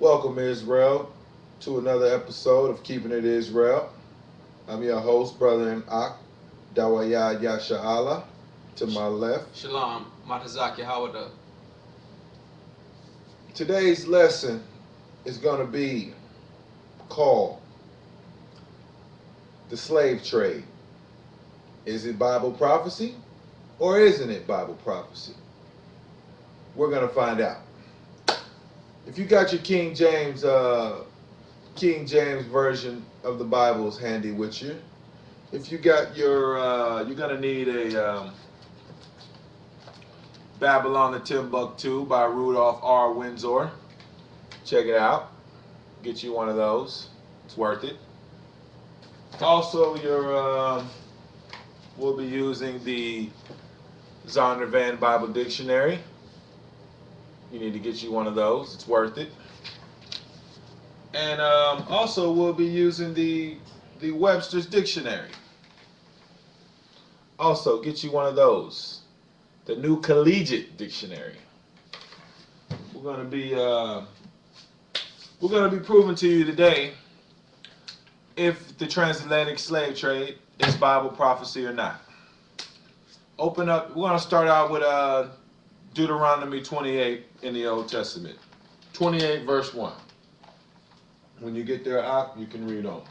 Welcome, Israel, to another episode of Keeping It Israel. I'm your host, Brother in Ak, Dawaya Yasha'Allah, to my left. Shalom, Matazaki Hawada. Today's lesson is going to be called The Slave Trade. Is it Bible prophecy or isn't it Bible prophecy? We're going to find out. If you got your King James version of the Bibles handy with you, if you got your, you're gonna need a Babylon and Timbuktu by Rudolph R. Windsor. Check it out. Get you one of those. It's worth it. Also, we'll be using the Zondervan Bible Dictionary. You need to get you one of those. It's worth it. And also, we'll be using the Webster's Dictionary. Also, get you one of those. The New Collegiate Dictionary. We're gonna be proving to you today if the transatlantic slave trade is Bible prophecy or not. Open up. We're gonna start out with Deuteronomy 28 in the Old Testament. 28 verse 1. When you get there, you can read on.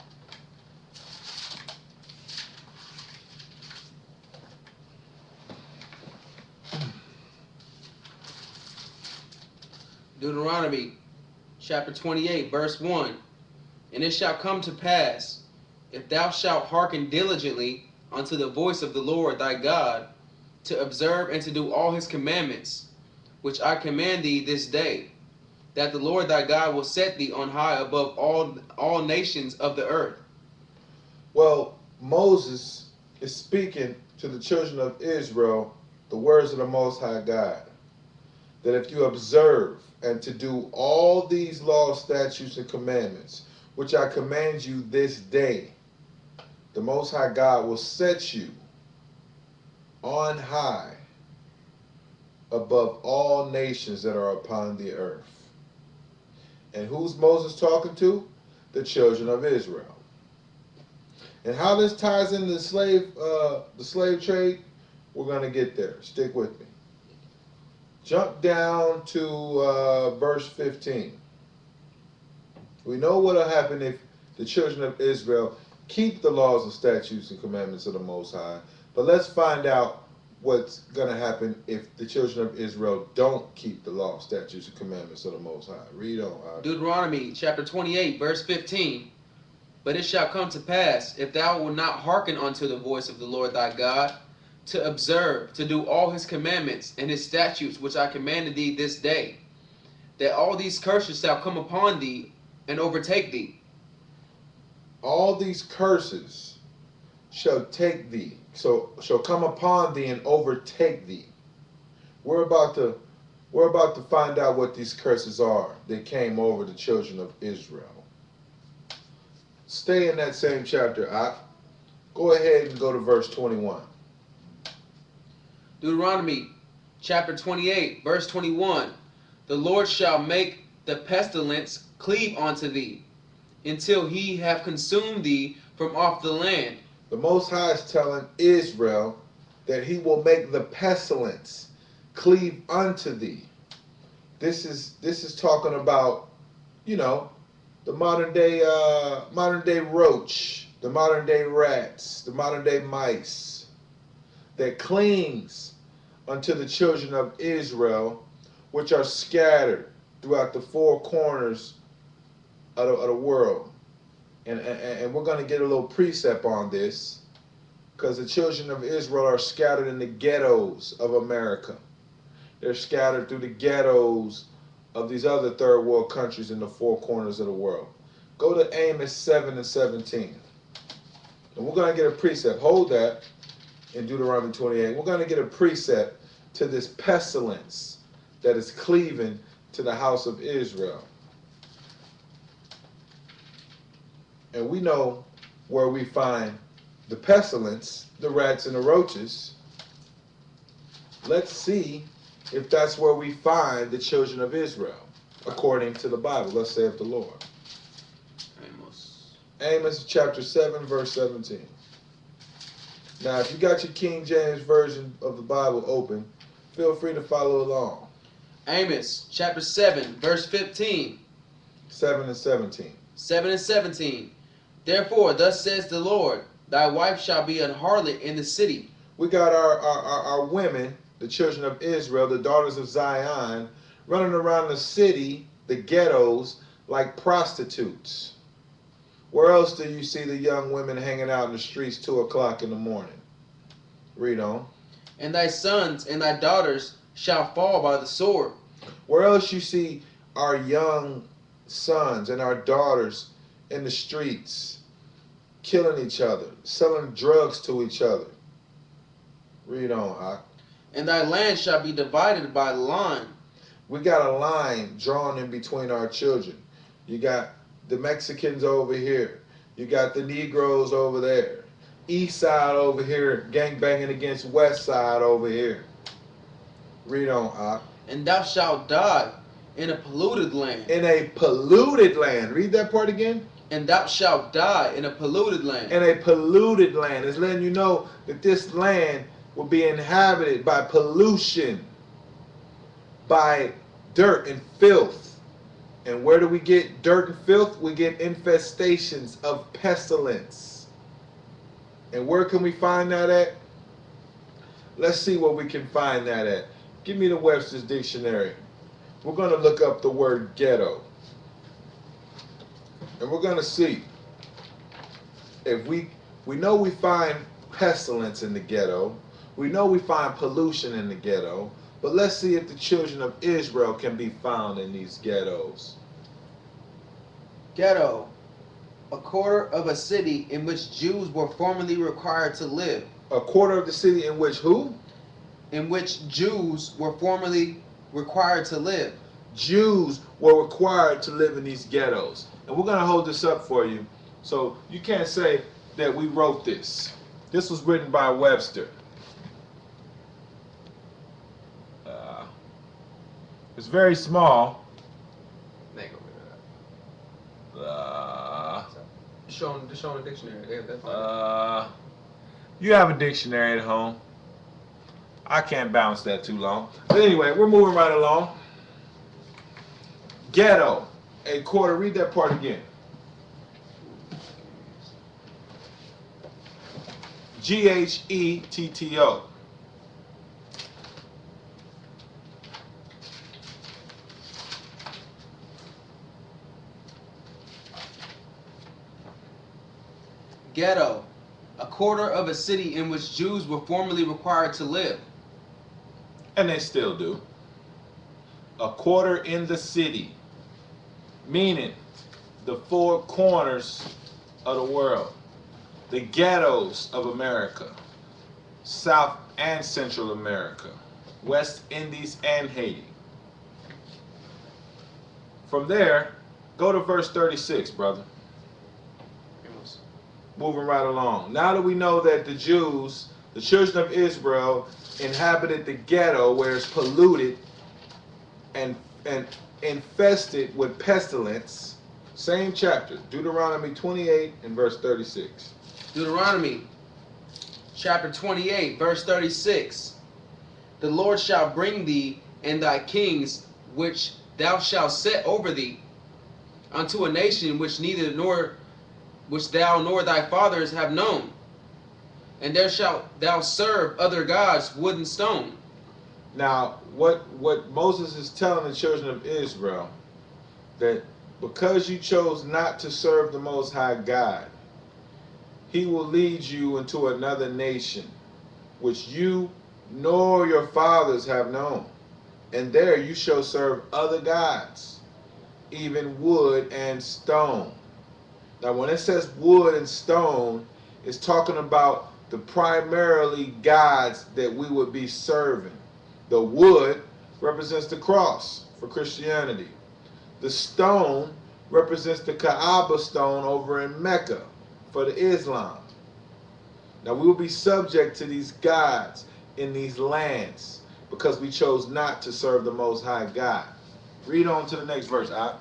Deuteronomy chapter 28 verse 1. And it shall come to pass, if thou shalt hearken diligently unto the voice of the Lord thy God, to observe and to do all his commandments, which I command thee this day, that the Lord thy God will set thee on high above all nations of the earth. Well, Moses is speaking to the children of Israel the words of the Most High God, that if you observe and to do all these laws, statutes, and commandments, which I command you this day, the Most High God will set you on high above all nations that are upon the earth. And who's Moses talking to? The children of Israel. And how this ties into the slave trade, we're going to get there. Stick with me. Jump down to verse 15. We know what will happen if the children of Israel keep the laws and statutes and commandments of the Most High. But let's find out what's going to happen if the children of Israel don't keep the law, statutes, and commandments of the Most High. Read on. Deuteronomy chapter 28 verse 15. But it shall come to pass, if thou wilt not hearken unto the voice of the Lord thy God, to observe, to do all his commandments and his statutes which I commanded thee this day, that all these curses shall come upon thee and overtake thee. All these curses shall take thee, so shall come upon thee and overtake thee. We're about to find out what these curses are that came over the children of Israel. Stay in that same chapter. Go ahead and go to verse 21. Deuteronomy chapter 28 verse 21. The Lord shall make the pestilence cleave unto thee, until he have consumed thee from off the land. The Most High is telling Israel that he will make the pestilence cleave unto thee. This is talking about, the modern day roach, the modern day rats, the modern day mice that clings unto the children of Israel, which are scattered throughout the four corners of the world. And we're going to get a little precept on this, because the children of Israel are scattered in the ghettos of America. They're scattered through the ghettos of these other third world countries in the four corners of the world. Go to Amos 7 and 17. And we're going to get a precept. Hold that in Deuteronomy 28. We're going to get a precept to this pestilence that is cleaving to the house of Israel. And we know where we find the pestilence, the rats and the roaches. Let's see if that's where we find the children of Israel. according to the Bible. Thus saith the Lord. Amos. Amos chapter 7, verse 17. Now, if you got your King James Version of the Bible open, feel free to follow along. Amos chapter 7, verse 15. 7 and 17. 7 and 17. Therefore, thus says the Lord, thy wife shall be an harlot in the city. We got our women, the children of Israel, the daughters of Zion, running around the city, the ghettos, like prostitutes. Where else do you see the young women hanging out in the streets 2 o'clock in the morning? Read on. And thy sons and thy daughters shall fall by the sword. Where else you see our young sons and our daughters in the streets, killing each other, selling drugs to each other? Read on, Ak. And thy land shall be divided by line. We got a line drawn in between our children. You got the Mexicans over here. You got the Negroes over there. East side over here, gangbanging against west side over here. Read on, Ak. And thou shalt die in a polluted land. In a polluted land. Read that part again. And thou shalt die in a polluted land. In a polluted land. It's letting you know that this land will be inhabited by pollution, by dirt and filth. And where do we get dirt and filth? We get infestations of pestilence. And where can we find that at? Let's see where we can find that at. Give me the Webster's Dictionary. We're going to look up the word ghetto. And we're going to see if we know we find pestilence in the ghetto. We know we find pollution in the ghetto. But let's see if the children of Israel can be found in these ghettos. Ghetto. A quarter of a city in which Jews were formerly required to live. A quarter of the city in which who? In which Jews were formerly required to live. Jews were required to live in these ghettos. And we're going to hold this up for you. So you can't say that we wrote this. This was written by Webster. It's very small. Just show the dictionary. They have that You have a dictionary at home. I can't bounce that too long. But anyway, we're moving right along. Ghetto. A quarter. Read that part again. Ghetto. Ghetto. A quarter of a city in which Jews were formerly required to live. And they still do. A quarter in the city. Meaning the four corners of the world. The ghettos of America. South and Central America. West Indies and Haiti. From there, go to verse 36, brother. Moving right along. Now that we know that the Jews, the children of Israel, inhabited the ghetto where it's polluted and infested with pestilence. Same chapter, Deuteronomy 28 and verse 36. Deuteronomy chapter 28, verse 36. The Lord shall bring thee and thy kings, which thou shalt set over thee, unto a nation which thou nor thy fathers have known. And there shalt thou serve other gods, wood and stone. Now, what Moses is telling the children of Israel, that because you chose not to serve the Most High God, He will lead you into another nation, which you nor your fathers have known. And there you shall serve other gods, even wood and stone. Now, when it says wood and stone, it's talking about the primarily gods that we would be serving. The wood represents the cross for Christianity. The stone represents the Kaaba stone over in Mecca for the Islam. Now, we will be subject to these gods in these lands because we chose not to serve the Most High God. Read on to the next verse, Ak.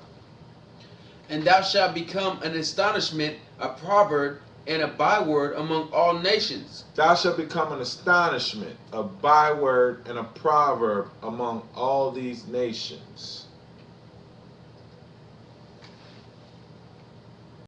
And thou shalt become an astonishment, a proverb, and a byword among all nations. Thou shalt become an astonishment, a byword, and a proverb among all these nations.